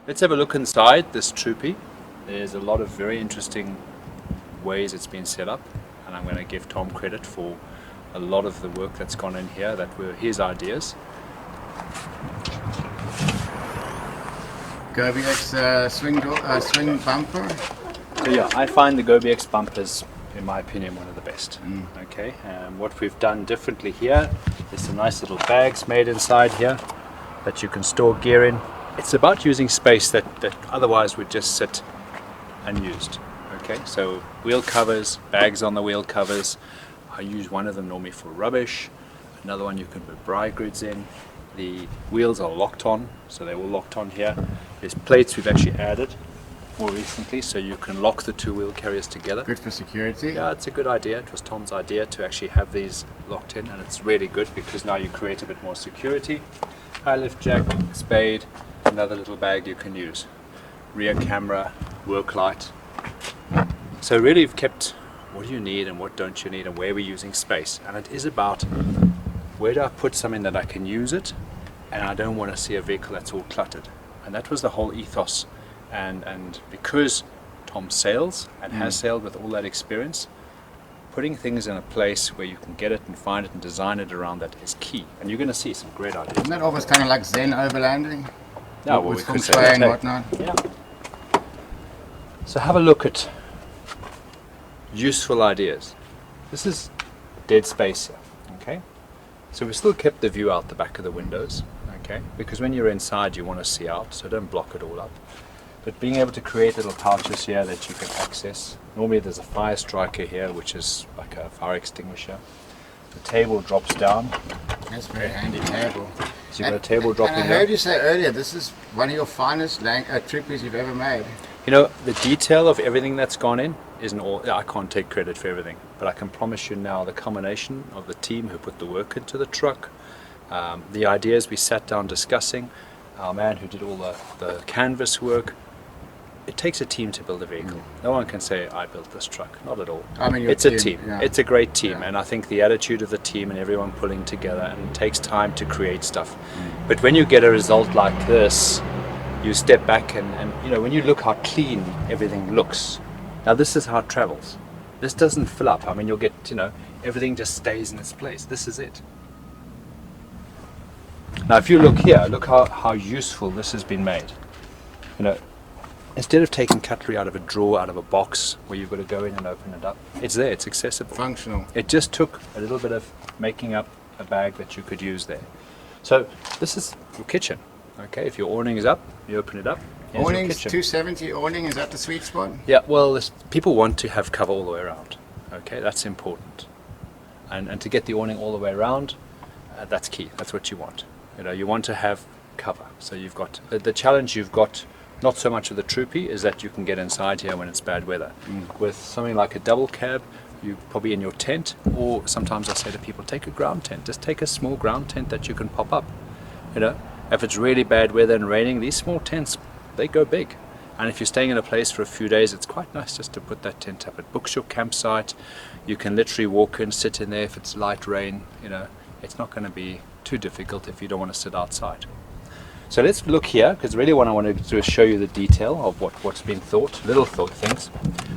Let's have a look inside this Troopy. There's a lot of very interesting ways it's been set up, and I'm going to give Tom credit for a lot of the work that's gone in here that were his ideas. GoBX swing bumper. So yeah, I find the GoBX bumpers, in my opinion, one of the best. Okay, what we've done differently here is some nice little bags made inside here that you can store gear in. It's about using space that otherwise would just sit unused. Okay, so wheel covers, bags on the wheel covers. I use one of them normally for rubbish, another one you can put bride grids in. The wheels are locked on, so they're all locked on here. There's plates we've actually added more recently, so you can lock the two wheel carriers together. Good for security. Yeah, it's a good idea. It was Tom's idea to actually have these locked in, and it's really good because now you create a bit more security. High lift jack, spade, another little bag you can use. Rear camera, work light. So really you've kept what do you need and what don't you need and where we're using space. And it is about where do I put something that I can use it and I don't want to see a vehicle that's all cluttered. And that was the whole ethos. And because Tom sails and has sailed with all that experience, putting things in a place where you can get it and find it and design it around that is key. And you're going to see some great ideas. Isn't that almost kind of like Zen overlanding? No, well, with we feng could shui say and that. whatnot. Yeah. So have a look at useful ideas. This is dead space here, okay? So we still kept the view out the back of the windows, okay? Because when you're inside you want to see out, so don't block it all up. But being able to create little pouches here that you can access. Normally there's a fire striker here, which is like a fire extinguisher. The table drops down. That's a very handy table. So you've got a table dropping And I down. heard you say earlier, this is one of your finest Troopies you've ever made. You know, the detail of everything that's gone in isn't all. I can't take credit for everything, but I can promise you now the combination of the team who put the work into the truck, the ideas we sat down discussing, our man who did all the canvas work. It takes a team to build a vehicle. No one can say, I built this truck. Not at all. I mean, it's a team. Yeah. It's a great team. Yeah. And I think the attitude of the team and everyone pulling together, and it takes time to create stuff. But when you get a result like this, you step back and you know, when you look how clean everything looks. Now this is how it travels. This doesn't fill up. I mean, you'll get, you know, everything just stays in its place. This is it. Now if you look here, look how useful this has been made. You know, instead of taking cutlery out of a drawer, out of a box where you've got to go in and open it up, it's there, it's accessible. Functional. It just took a little bit of making up a bag that you could use there. So this is your kitchen. Okay, if your awning is up, you open it up. Here's your Awnings, kitchen. 270 awning, is that the sweet spot? Yeah, well, people want to have cover all the way around. Okay, that's important. And to get the awning all the way around, that's key. That's what you want. You know, you want to have cover. So you've got the challenge you've got. Not so much of the Troopy is that you can get inside here when it's bad weather. With something like a double cab, you probably in your tent, or sometimes I say to people, take a ground tent. Just take a small ground tent that you can pop up. You know, if it's really bad weather and raining, these small tents, they go big. And if you're staying in a place for a few days, it's quite nice just to put that tent up. It books your campsite. You can literally walk in, sit in there if it's light rain. You know, it's not going to be too difficult if you don't want to sit outside. So let's look here, because really what I want to do is show you the detail of what's been thought, little thought things.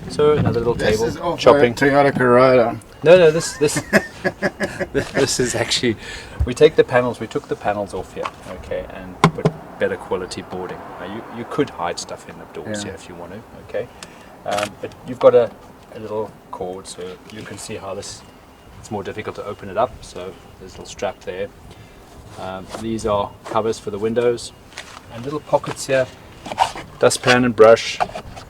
So another little This table, is off chopping. Toyota Corolla. No, this this is actually, we took the panels off here, okay, and put better quality boarding. Now you could hide stuff in the doors here if you want to, okay, but you've got a little cord, so you can see how it's more difficult to open it up. So there's a little strap there. These are covers for the windows and little pockets here, dustpan and brush.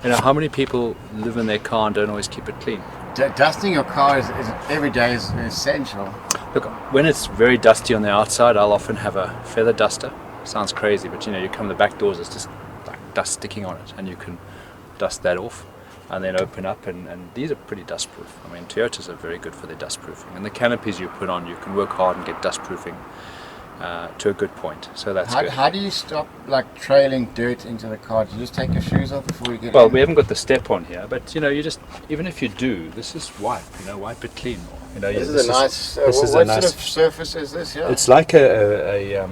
You know, how many people live in their car and don't always keep it clean? Dusting your car is every day is essential. Look, when it's very dusty on the outside, I'll often have a feather duster. Sounds crazy, but you know, you come to the back doors, it's just like dust sticking on it, and you can dust that off and then open up, and these are pretty dust proof. I mean, Toyotas are very good for their dust proofing, and the canopies you put on, you can work hard and get dust proofing to a good point, so that's good. How do you stop like trailing dirt into the car? Do you just take your shoes off before you get Well, in? we haven't got the step on here, but you know, you just, even if you do, this is wipe, you know, wipe it clean. You know, This is a nice. this is a what nice- sort of surface is this? Yeah. It's like a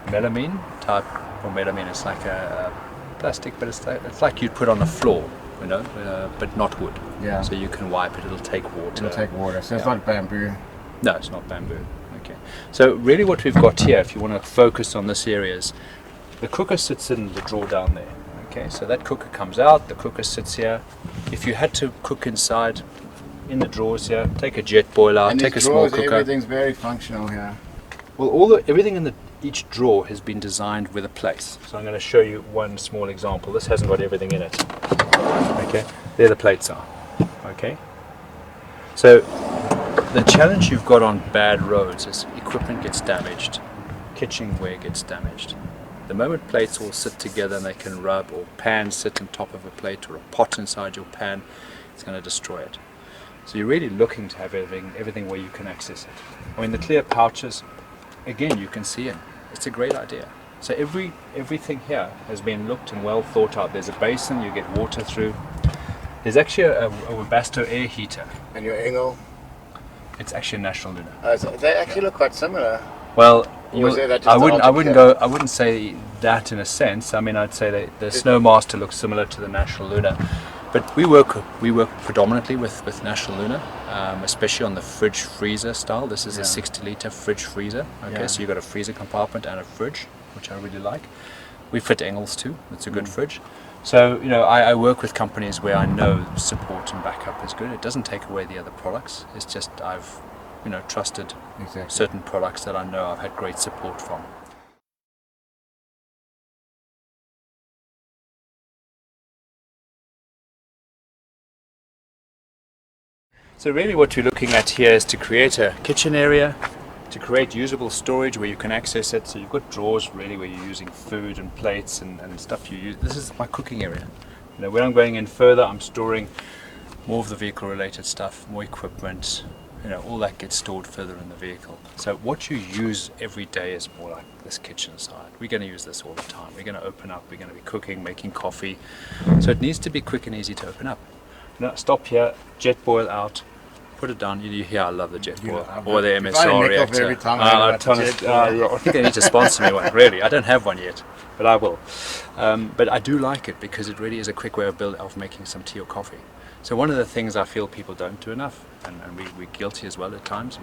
melamine type, or melamine. It's like a plastic, but it's like you'd put on a floor, you know, but not wood. Yeah. So you can wipe it. It'll take water. It'll take water. So it's Yeah. not bamboo. No, it's not bamboo. Okay. So really, what we've got here, if you want to focus on this area, is the cooker sits in the drawer down there. Okay. So that cooker comes out. The cooker sits here. If you had to cook inside, in the drawers here, take a jet boiler out, And take a these small drawers, cooker. everything's very functional here. Well, everything in each drawer has been designed with a place. So I'm going to show you one small example. This hasn't got everything in it. Okay, there the plates are. Okay. So the challenge you've got on bad roads is equipment gets damaged, kitchenware gets damaged. The moment plates all sit together and they can rub, or pans sit on top of a plate, or a pot inside your pan, it's going to destroy it. So you're really looking to have everything where you can access it. I mean, the clear pouches, again, you can see it. It's a great idea. So everything here has been looked and well thought out. There's a basin, you get water through. There's actually a Webasto air heater. And your Engel. It's actually a National Luna. So they actually look quite similar. Well, Or is that just I the wouldn't Arctic I wouldn't say that in a sense. I mean, I'd say that the Snowmaster looks similar to the National Luna. But we work predominantly with National Luna, especially on the fridge freezer style. This is a 60-litre fridge freezer. Okay, Yeah. so you've got a freezer compartment and a fridge, which I really like. We fit Engels too. It's a good fridge. So you know, I work with companies where I know support and backup is good. It doesn't take away the other products. It's just I've trusted certain products that I know I've had great support from. So really what we're looking at here is to create a kitchen area, to create usable storage where you can access it. So you've got drawers really where you're using food and plates and stuff you use. This is my cooking area. You know, when I'm going in further, I'm storing more of the vehicle related stuff, more equipment, you know, all that gets stored further in the vehicle. So what you use every day is more like this kitchen side. We're going to use this all the time. We're going to open up, we're going to be cooking, making coffee. So it needs to be quick and easy to open up. No, stop here, jet boil out, put it down. You hear I love the jet boil or the MSR reactor. Every time I think they need to sponsor me one, really. I don't have one yet, but I will. But I do like it because it really is a quick way of making some tea or coffee. So one of the things I feel people don't do enough, and we're guilty as well at times,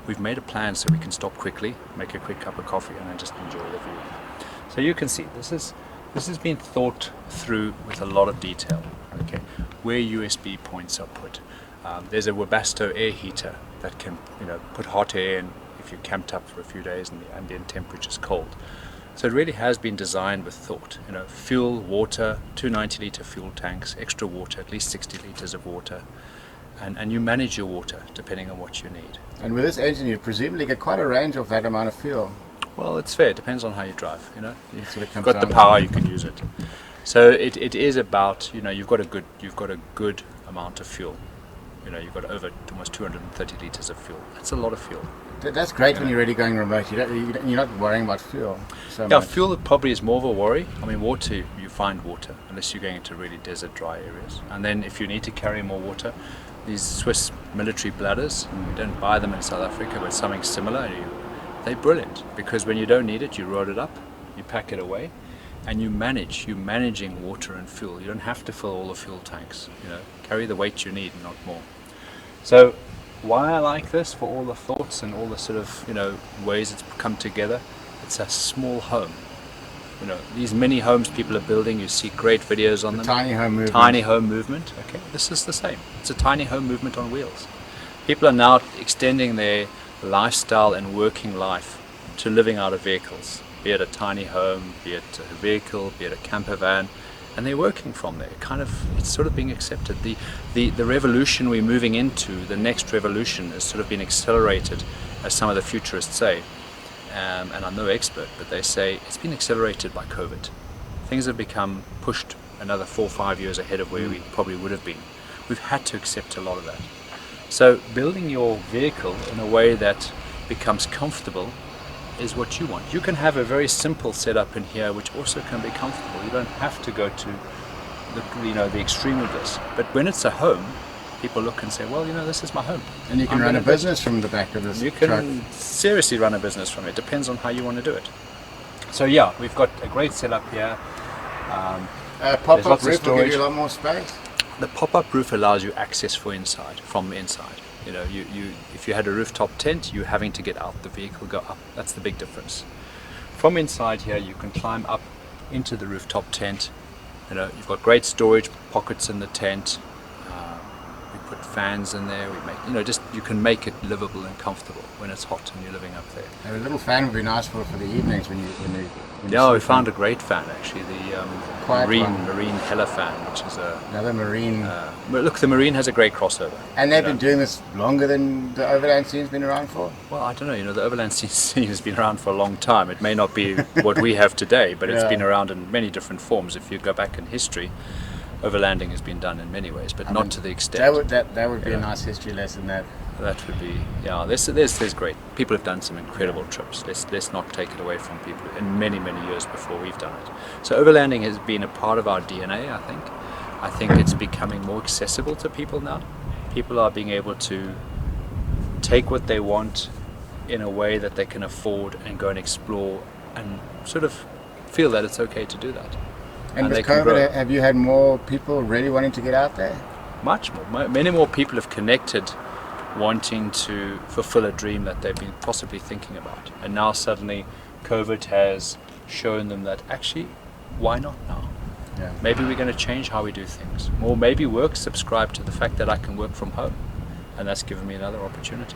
we've made a plan so we can stop quickly, make a quick cup of coffee, and then just enjoy the view. So you can see this has been thought through with a lot of detail. Okay, where USB points are put. There's a Webasto air heater that can put hot air in if you're camped up for a few days and the ambient temperature's cold. So it really has been designed with thought. Fuel, water, 2 90-litre fuel tanks, extra water, at least 60 litres of water, and you manage your water depending on what you need. And with this engine, you presumably get quite a range of that amount of fuel. Well, it's fair. It depends on how you drive. You've got the power, you can use it. So it is about you've got a good amount of fuel. You've got over almost 230 litres of fuel. That's a lot of fuel. That's great when you're really going remote. You're not worrying about fuel so Yeah, much. fuel probably is more of a worry. I mean, water, you find water unless you're going into really desert dry areas. And then if you need to carry more water, these Swiss military bladders, you don't buy them in South Africa, but something similar, they're brilliant because when you don't need it, you load it up, you pack it away, and you're managing water and fuel. You don't have to fill all the fuel tanks. Carry the weight you need, not more. So why I like this, for all the thoughts and all the sort of ways it's come together, it's a small home. These mini homes people are building, you see great videos on them. Tiny home movement. Tiny home movement. Okay, this is the same. It's a tiny home movement on wheels. People are now extending their lifestyle and working life to living out of vehicles, be it a tiny home, be it a vehicle, be it a camper van, and they're working from there. It's sort of being accepted. The revolution we're moving into, the next revolution, has sort of been accelerated, as some of the futurists say. And I'm no expert, but they say it's been accelerated by COVID. Things have become pushed another 4 or 5 years ahead of where we probably would have been. We've had to accept a lot of that. So building your vehicle in a way that becomes comfortable is what you want. You can have a very simple setup in here which also can be comfortable. You don't have to go to the extreme of this. But when it's a home, people look and say, well, this is my home. And you can run a business from the back of this You truck. can seriously run a business from it. Depends on how you want to do it. So yeah, we've got a great setup here. There's Pop-up lots of roof will give you storage. a lot more space. The pop-up roof allows you access from inside. You know, if you had a rooftop tent, you're having to get out the vehicle, go up. That's the big difference. From inside here, you can climb up into the rooftop tent. You know, you've got great storage pockets in the tent. We put fans in there. We make, you know, just you can make it livable and comfortable when it's hot and you're living up there. And a little fan would be nice for the evenings when you Yeah, we sleep found in. a great fan actually, the Quiet one. Marine Hella fan, which is Another marine. well, look, the Marine has a great crossover. And they've you been know. doing this longer than the overland scene's been around for. Well, I don't know. You know, the overland scene has been around for a long time. It may not be what we have today, but it's Yeah. been around in many different forms. If you go back in history, overlanding has been done in many ways, but I not mean, to the extent. That would be a Yeah. nice history lesson. That That would be, yeah. There's great. People have done some incredible trips. Let's not take it away from people in many years before we've done it. So overlanding has been a part of our DNA. I think. I think it's becoming more accessible to people now. People are being able to take what they want in a way that they can afford and go and explore and sort of feel that it's okay to do that. and they with can grow. COVID, have you had more people really wanting to get out there? Much more. Many more people have connected wanting to fulfill a dream that they've been possibly thinking about. And now suddenly COVID has shown them that actually, why not now? Yeah. Maybe we're going to change how we do things. Or maybe subscribe to the fact that I can work from home. And that's given me another opportunity.